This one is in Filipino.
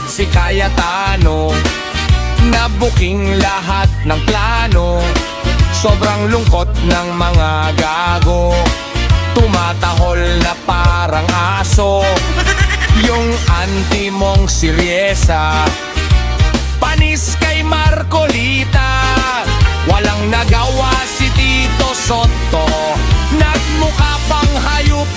si Cayetano, nabuking lahat ng plano. Sobrang lungkot ng mga gago, tumatahol na parang aso. Yung auntie mong si Riesa, panis kay Marcolita. Walang nagawa si Tito Soto, nagmukha pang hayop